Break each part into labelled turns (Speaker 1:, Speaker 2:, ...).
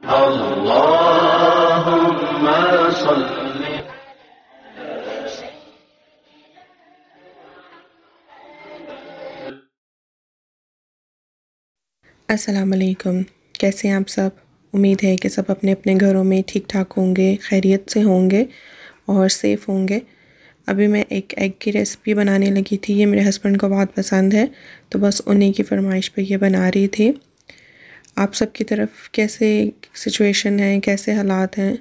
Speaker 1: अल्लाहुम्मा सल्ली।
Speaker 2: अस्सलाम वालेकुम। कैसे हैं आप सब? उम्मीद है कि सब अपने अपने घरों में ठीक ठाक होंगे, खैरियत से होंगे और सेफ़ होंगे। अभी मैं एक एग की रेसिपी बनाने लगी थी। ये मेरे हस्बैंड को बहुत पसंद है, तो बस उन्हीं की फरमाइश पे ये बना रही थी। आप सब की तरफ कैसे सिचुएशन है, कैसे हालात हैं?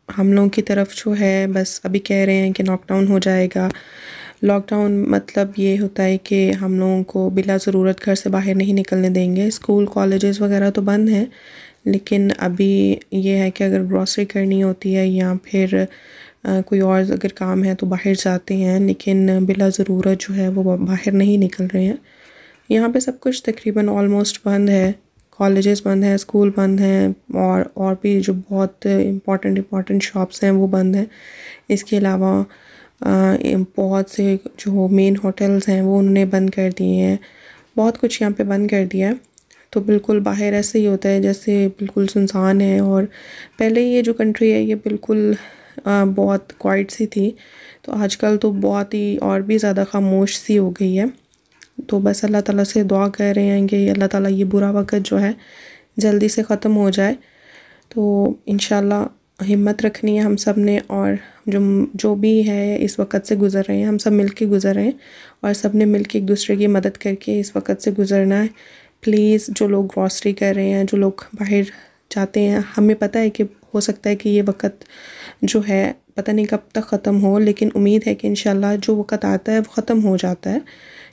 Speaker 2: हम लोगों की तरफ जो है बस अभी कह रहे हैं कि लॉकडाउन हो जाएगा। लॉकडाउन मतलब ये होता है कि हम लोगों को बिला ज़रूरत घर से बाहर नहीं निकलने देंगे। स्कूल कॉलेजेस वगैरह तो बंद हैं, लेकिन अभी ये है कि अगर ग्रॉसरी करनी होती है या फिर कोई और अगर काम है तो बाहर जाते हैं, लेकिन बिला ज़रूरत जो है वो बाहर नहीं निकल रहे हैं। यहाँ पे सब कुछ तकरीबन ऑलमोस्ट बंद है। कॉलेजेस बंद हैं, स्कूल बंद हैं और भी जो बहुत इम्पॉर्टेंट शॉप्स हैं वो बंद हैं। इसके अलावा बहुत से जो मेन होटल्स हैं वो उन्होंने बंद कर दिए हैं। बहुत कुछ यहाँ पे बंद कर दिया है। तो बिल्कुल बाहर ऐसे ही होता है जैसे बिल्कुल सुनसान है। और पहले ये जो कंट्री है ये बिल्कुल बहुत क्वाइट सी थी, तो आजकल तो बहुत ही और भी ज़्यादा खामोश सी हो गई है। तो बस अल्लाह ताला से दुआ कर रहे हैं कि अल्लाह ताला ये बुरा वक़्त जो है जल्दी से ख़त्म हो जाए। तो इंशाल्लाह हिम्मत रखनी है हम सब ने, और जो जो भी है इस वक़्त से गुज़र रहे हैं हम सब मिल के गुज़र रहे हैं, और सब ने मिल के एक दूसरे की मदद करके इस वक़्त से गुज़रना है। प्लीज़ जो लोग ग्रॉसरी कर रहे हैं, जो लोग बाहर जाते हैं, हमें पता है कि हो सकता है कि ये वक़्त जो है पता नहीं कब तक ख़त्म हो, लेकिन उम्मीद है कि इंशाल्लाह जो वक़्त आता है वो ख़त्म हो जाता है।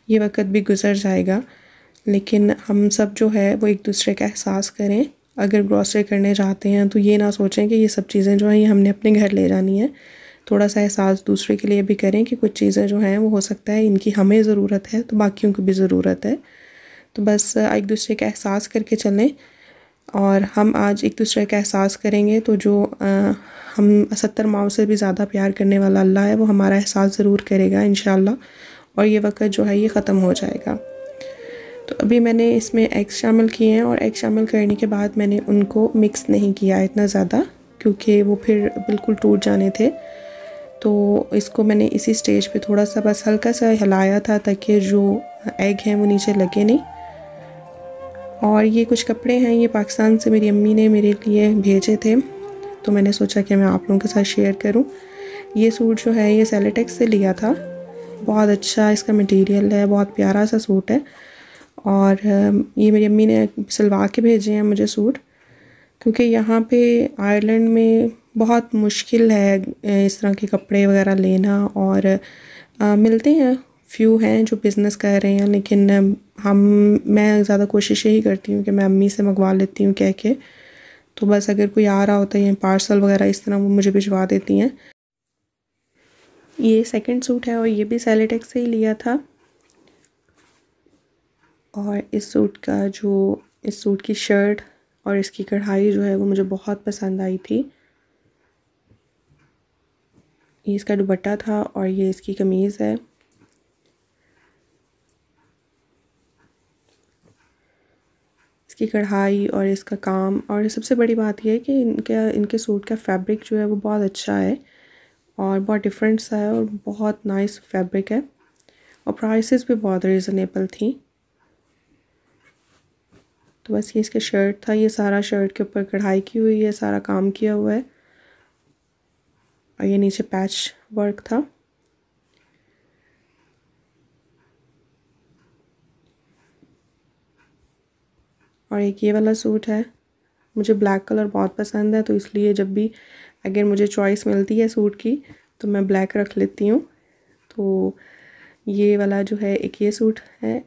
Speaker 2: ये वक़्त भी गुज़र जाएगा, लेकिन हम सब जो है वो एक दूसरे का एहसास करें। अगर ग्रॉसरी करने जाते हैं तो ये ना सोचें कि ये सब चीज़ें जो हैं ये हमने अपने घर ले जानी है। थोड़ा सा एहसास दूसरे के लिए भी करें कि कुछ चीज़ें जो हैं वो हो सकता है इनकी हमें ज़रूरत है तो बाकियों को भी ज़रूरत है। तो बस एक दूसरे का एहसास करके चलें, और हम आज एक दूसरे का एहसास करेंगे तो जो हम 70 माओं से भी ज़्यादा प्यार करने वाला अल्लाह है वो हमारा एहसास ज़रूर करेगा इंशाल्लाह, और ये वक़्त जो है ये ख़त्म हो जाएगा। तो अभी मैंने इसमें एग्स शामिल किए हैं, और एग शामिल करने के बाद मैंने उनको मिक्स नहीं किया इतना ज़्यादा, क्योंकि वो फिर बिल्कुल टूट जाने थे। तो इसको मैंने इसी स्टेज पे थोड़ा सा बस हल्का सा हिलाया था ताकि जो एग हैं वो नीचे लगे नहीं। और ये कुछ कपड़े हैं, ये पाकिस्तान से मेरी अम्मी ने मेरे लिए भेजे थे, तो मैंने सोचा कि मैं आप लोगों के साथ शेयर करूं। ये सूट जो है ये सेलेटेक्स से लिया था। बहुत अच्छा इसका मटेरियल है, बहुत प्यारा सा सूट है। और ये मेरी अम्मी ने सिलवा के भेजे हैं मुझे सूट, क्योंकि यहाँ पे आयरलैंड में बहुत मुश्किल है इस तरह के कपड़े वगैरह लेना। और मिलते हैं, फ़्यू हैं जो बिज़नेस कर रहे हैं, लेकिन हम मैं ज़्यादा कोशिश यही करती हूँ कि मैं अम्मी से मंगवा लेती हूँ कह के। तो बस अगर कोई आ रहा होता है या पार्सल वगैरह इस तरह वो मुझे भिजवा देती हैं। ये सेकंड सूट है और ये भी सेलेटेक्स से ही लिया था। और इस सूट की शर्ट और इसकी कढ़ाई जो है वो मुझे बहुत पसंद आई थी। ये इसका दुपट्टा था और ये इसकी कमीज़ है। इसकी कढ़ाई और इसका काम, और सबसे बड़ी बात यह है कि इनके सूट का फैब्रिक जो है वो बहुत अच्छा है और बहुत डिफरेंट सा है और बहुत नाइस फैब्रिक है, और प्राइसेस भी बहुत रीज़नेबल थी। तो बस ये इसका शर्ट था, ये सारा शर्ट के ऊपर कढ़ाई की हुई है, सारा काम किया हुआ है, और ये नीचे पैच वर्क था। और एक ये वाला सूट है, मुझे ब्लैक कलर बहुत पसंद है, तो इसलिए जब भी अगर मुझे चॉइस मिलती है सूट की तो मैं ब्लैक रख लेती हूँ। तो ये वाला जो है एक ये सूट है,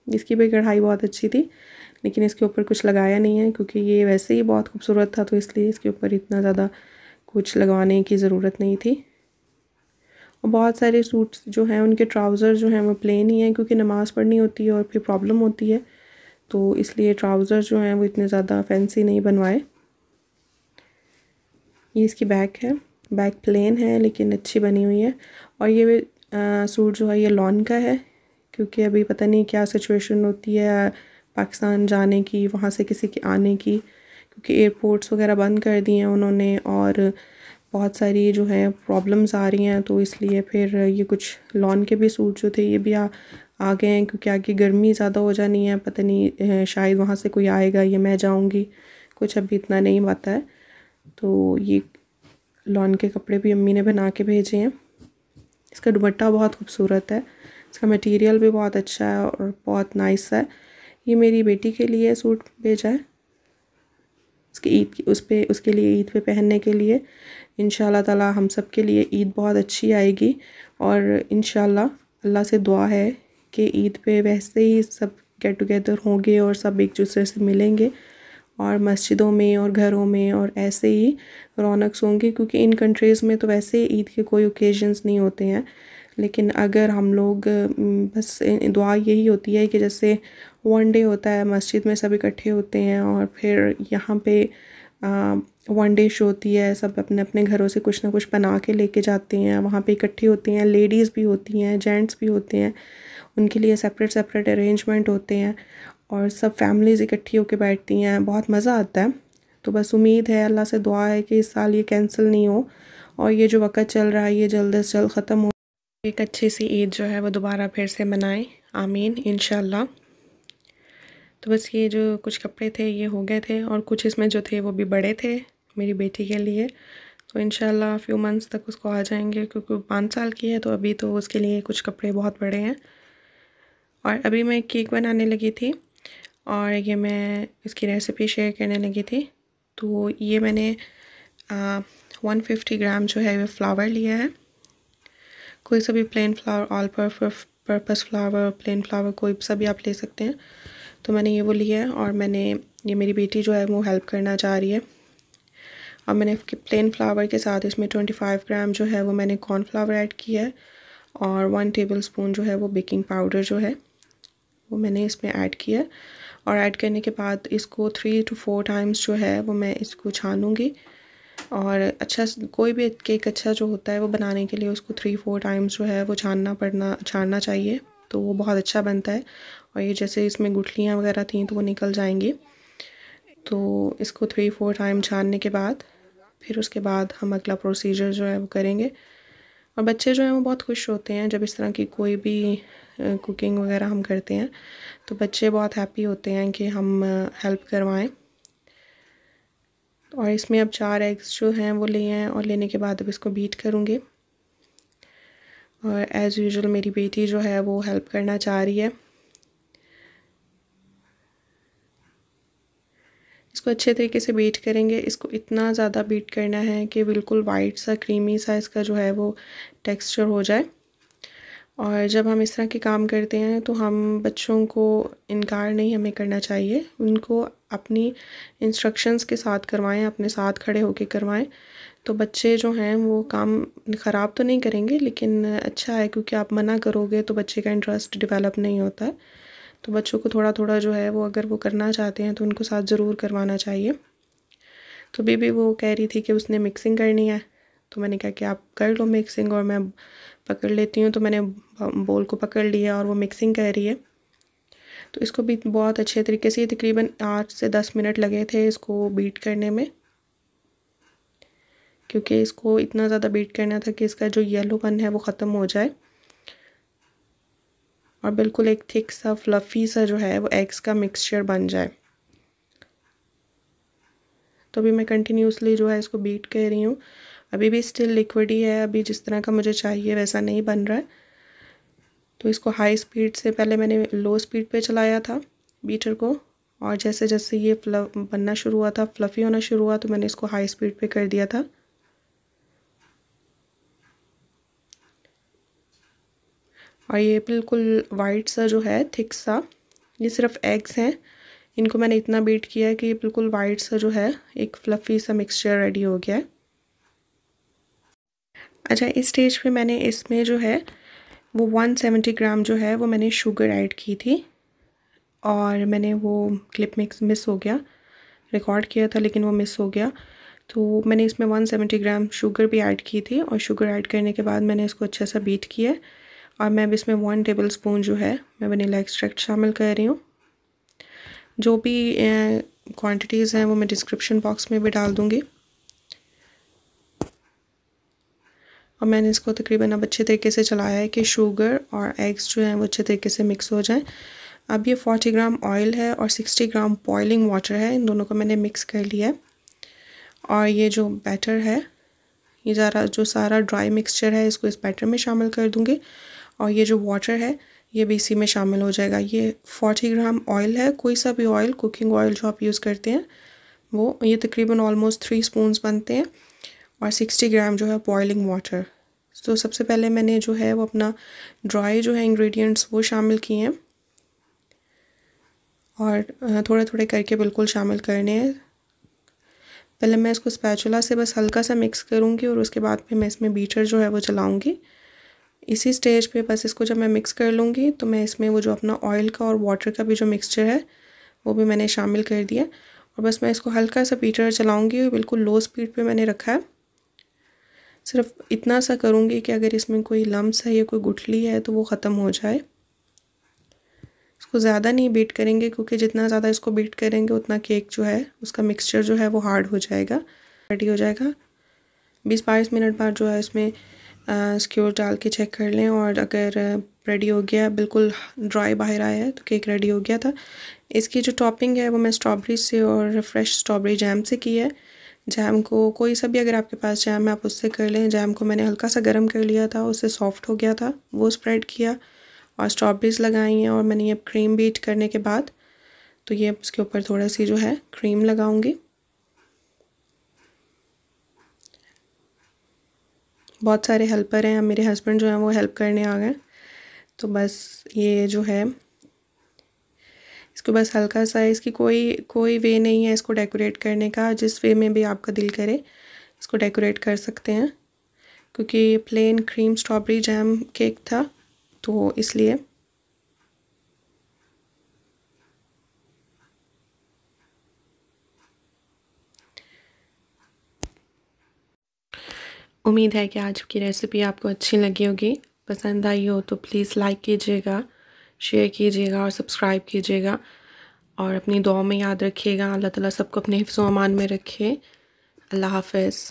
Speaker 2: इसकी भी कढ़ाई बहुत अच्छी थी, लेकिन इसके ऊपर कुछ लगाया नहीं है क्योंकि ये वैसे ही बहुत खूबसूरत था, तो इसलिए इसके ऊपर इतना ज़्यादा कुछ लगवाने की ज़रूरत नहीं थी। और बहुत सारे सूट्स जो हैं उनके ट्राउज़र जो हैं वो प्लेन ही हैं, क्योंकि नमाज़ पढ़नी होती है और फिर प्रॉब्लम होती है, तो इसलिए ट्राउज़र जो हैं वो इतने ज़्यादा फैंसी नहीं बनवाए। ये इसकी बैक है, बैक प्लेन है लेकिन अच्छी बनी हुई है। और ये सूट जो है ये लॉन का है, क्योंकि अभी पता नहीं क्या सिचुएशन होती है पाकिस्तान जाने की, वहाँ से किसी के आने की, क्योंकि एयरपोर्ट्स वगैरह बंद कर दिए हैं उन्होंने और बहुत सारी जो है प्रॉब्लम्स आ रही हैं, तो इसलिए फिर ये कुछ लॉन के भी सूट जो थे ये भी आ गए हैं, क्योंकि आगे गर्मी ज़्यादा हो जानी है। पता नहीं शायद वहाँ से कोई आएगा या मैं जाऊँगी, कुछ अभी इतना नहीं पता है। तो ये लॉन के कपड़े भी अम्मी ने बना के भेजे हैं। इसका दुपट्टा बहुत खूबसूरत है, इसका मटेरियल भी बहुत अच्छा है और बहुत नाइस है। ये मेरी बेटी के लिए सूट भेजा है, उसकी ईद की उसके लिए ईद पे पहनने के लिए। इंशाल्लाह ताला हम सब के लिए ईद बहुत अच्छी आएगी और इंशाल्लाह अल्लाह से दुआ है कि ईद पे वैसे ही सब गेट टुगेदर होंगे और सब एक दूसरे से मिलेंगे और मस्जिदों में और घरों में और ऐसे ही रौनक होंगी, क्योंकि इन कंट्रीज़ में तो वैसे ईद के कोई ओकेजन्स नहीं होते हैं। लेकिन अगर हम लोग बस दुआ यही होती है कि जैसे वन डे होता है, मस्जिद में सब इकट्ठे होते हैं और फिर यहाँ पे वन डे शो होती है, सब अपने अपने घरों से कुछ ना कुछ बना के लेके जाते हैं, वहाँ पे इकट्ठी होती हैं। लेडीज़ भी होती हैं, जेंट्स भी होते हैं, उनके लिए सेपरेट सेपरेट अरेंजमेंट होते हैं और सब फैमिलीज़ इकट्ठी होकर बैठती हैं, बहुत मज़ा आता है। तो बस उम्मीद है, अल्लाह से दुआ है कि इस साल ये कैंसिल नहीं हो और ये जो वक़्त चल रहा है ये जल्द से जल्द ख़त्म हो, एक अच्छी सी ईद जो है वो दोबारा फिर से मनाएं। आमीन इंशाल्लाह। तो बस ये जो कुछ कपड़े थे ये हो गए थे और कुछ इसमें जो थे वो भी बड़े थे मेरी बेटी के लिए, तो इंशाल्लाह फ्यू मंथ्स तक उसको आ जाएंगे, क्योंकि 5 साल की है तो अभी तो उसके लिए कुछ कपड़े बहुत बड़े हैं। और अभी मैं केक बनाने लगी थी और ये मैं इसकी रेसिपी शेयर करने लगी थी। तो ये मैंने 150 ग्राम जो है वो फ्लावर लिया है, कोई सा भी plane flower, all purpose flower, plane flower कोई सा भी आप ले सकते हैं। तो मैंने ये वो लिया है और ये मेरी बेटी जो है वो हेल्प करना चाह रही है और मैंने प्लेन फ्लावर के साथ इसमें 25 ग्राम जो है वो मैंने कॉर्नफ्लावर ऐड किया है और 1 टेबलस्पून जो है वो बेकिंग पाउडर जो है वो मैंने इसमें ऐड किया है। और ऐड करने के बाद इसको 3 to 4 टाइम्स जो है वो मैं इसको छानूँगी और अच्छा कोई भी केक अच्छा जो होता है वो बनाने के लिए उसको 3-4 टाइम्स जो है वो छानना चाहिए, तो वो बहुत अच्छा बनता है। और ये जैसे इसमें गुठलियाँ वगैरह थी तो वो निकल जाएंगी। तो इसको 3-4 टाइम छानने के बाद फिर उसके बाद हम अगला प्रोसीजर जो है वो करेंगे। और बच्चे जो हैं वो बहुत खुश होते हैं जब इस तरह की कोई भी कुकिंग वगैरह हम करते हैं, तो बच्चे बहुत हैप्पी होते हैं कि हम हेल्प करवाएं। और इसमें अब 4 एग्स जो हैं वो लिए हैं और लेने के बाद अब इसको बीट करूँगी। और एज़ यूजुअल मेरी बेटी जो है वो हेल्प करना चाह रही है। इसको अच्छे तरीके से बीट करेंगे, इसको इतना ज़्यादा बीट करना है कि बिल्कुल वाइट सा क्रीमी सा इसका जो है वो टेक्सचर हो जाए। और जब हम इस तरह के काम करते हैं तो हम बच्चों को इनकार नहीं हमें करना चाहिए, उनको अपनी इंस्ट्रक्शंस के साथ करवाएं, अपने साथ खड़े होकर करवाएं। तो बच्चे जो हैं वो काम ख़राब तो नहीं करेंगे, लेकिन अच्छा है, क्योंकि आप मना करोगे तो बच्चे का इंटरेस्ट डेवलप नहीं होता है। तो बच्चों को थोड़ा थोड़ा जो है वो अगर वो करना चाहते हैं तो उनको साथ ज़रूर करवाना चाहिए। तो बेबी वो कह रही थी कि उसने मिक्सिंग करनी है, तो मैंने कहा कि आप कर लो मिक्सिंग और मैं पकड़ लेती हूँ। तो मैंने बोल को पकड़ लिया और वो मिक्सिंग कर रही है। तो इसको भी बहुत अच्छे तरीके से तकरीबन 8 से 10 मिनट लगे थे इसको बीट करने में, क्योंकि इसको इतना ज़्यादा बीट करना था कि इसका जो येलोपन है वो ख़त्म हो जाए और बिल्कुल एक थिक सा फ्लफ़ी सा जो है वो एग्स का मिक्सचर बन जाए। तो अभी मैं कंटिन्यूसली जो है इसको बीट कर रही हूँ। अभी भी स्टिल लिक्विड ही है, अभी जिस तरह का मुझे चाहिए वैसा नहीं बन रहा है। तो इसको हाई स्पीड से पहले मैंने लो स्पीड पे चलाया था बीटर को, और जैसे जैसे ये बनना शुरू हुआ था, फ्लफ़ी होना शुरू हुआ, तो मैंने इसको हाई स्पीड पे कर दिया था। और ये बिल्कुल वाइट सा जो है थिक सा, ये सिर्फ एग्स हैं, इनको मैंने इतना बीट किया है कि बिल्कुल वाइट सा जो है एक फ्लफ़ी सा मिक्सचर रेडी हो गया है। अच्छा, इस स्टेज पे मैंने इसमें जो है वो 170 ग्राम जो है वो मैंने शुगर ऐड की थी और मैंने वो क्लिप मिस हो गया, रिकॉर्ड किया था लेकिन वो मिस हो गया। तो मैंने इसमें 170 ग्राम शुगर भी ऐड की थी और शुगर ऐड करने के बाद मैंने इसको अच्छा सा बीट किया और मैं अब इसमें 1 टेबलस्पून जो है मैं वनीला एक्सट्रैक्ट शामिल कर रही हूँ। जो भी क्वांटिटीज़ हैं वो मैं डिस्क्रिप्शन बॉक्स में भी डाल दूँगी। और मैंने इसको तकरीबन अब अच्छे तरीके से चलाया है कि शुगर और एग्स जो हैं वो अच्छे तरीके से मिक्स हो जाएं। अब ये 40 ग्राम ऑयल है और 60 ग्राम बॉइलिंग वाटर है, इन दोनों को मैंने मिक्स कर लिया है। और ये जो बैटर है, ये जो सारा ड्राई मिक्सचर है, इसको इस बैटर में शामिल कर दूँगी। और ये जो वाटर है ये भी इसी में शामिल हो जाएगा। ये 40 ग्राम ऑयल है, कोई सा भी ऑयल, कुकिंग ऑयल जो आप यूज़ करते हैं वो, ये तकरीबन ऑलमोस्ट 3 स्पून्स बनते हैं। और 60 ग्राम जो है बॉइलिंग वाटर। तो सबसे पहले मैंने जो है वो अपना ड्राई जो है इंग्रेडिएंट्स वो शामिल किए हैं और थोड़े थोड़े करके बिल्कुल शामिल करने हैं। पहले मैं इसको स्पैचुला से बस हल्का सा मिक्स करूँगी और उसके बाद फिर मैं इसमें बीटर जो है वो चलाऊँगी। इसी स्टेज पे बस इसको जब मैं मिक्स कर लूँगी तो मैं इसमें वो जो अपना ऑयल का और वाटर का भी जो मिक्सचर है वो भी मैंने शामिल कर दिया। और बस मैं इसको हल्का सा बीटर चलाऊँगी, बिल्कुल लो स्पीड पे मैंने रखा है। सिर्फ इतना सा करूँगी कि अगर इसमें कोई लम्स है या कोई गुठली है तो वो ख़त्म हो जाए। इसको ज़्यादा नहीं बीट करेंगे क्योंकि जितना ज़्यादा इसको बीट करेंगे उतना केक जो है उसका मिक्सचर जो है वो हार्ड हो जाएगा, रेडी हो जाएगा। 20-22 मिनट बाद जो है इसमें स्क्यूर डाल के चेक कर लें और अगर रेडी हो गया, बिल्कुल ड्राई बाहर आया है तो केक रेडी हो गया था। इसकी जो टॉपिंग है वो मैं स्ट्रॉबेरी से और फ्रेश स्ट्रॉबेरी जैम से की है। जैम को कोई सा भी अगर आपके पास जैम है आप उससे कर लें। जैम को मैंने हल्का सा गर्म कर लिया था, उससे सॉफ्ट हो गया था, वो स्प्रेड किया और स्ट्रॉबेरीज़ लगाई हैं। और मैंने ये क्रीम बीट करने के बाद तो ये उसके ऊपर थोड़ा सी जो है क्रीम लगाऊंगी। बहुत सारे हेल्पर हैं, मेरे हस्बैंड जो हैं वो हेल्प करने आ गए। तो बस ये जो है इसको बस हल्का सा, इसकी कोई वे नहीं है इसको डेकोरेट करने का, जिस वे में भी आपका दिल करे इसको डेकोरेट कर सकते हैं। क्योंकि ये plain cream strawberry jam cake था तो इसलिए। उम्मीद है कि आज की रेसिपी आपको अच्छी लगी होगी। पसंद आई हो तो प्लीज़ लाइक कीजिएगा, शेयर कीजिएगा और सब्सक्राइब कीजिएगा। और अपनी दुआ में याद रखिएगा। अल्लाह ताला सबको अपने हिफ्ज़-ओ-अमान में रखे। अल्लाह हाफ़िज़।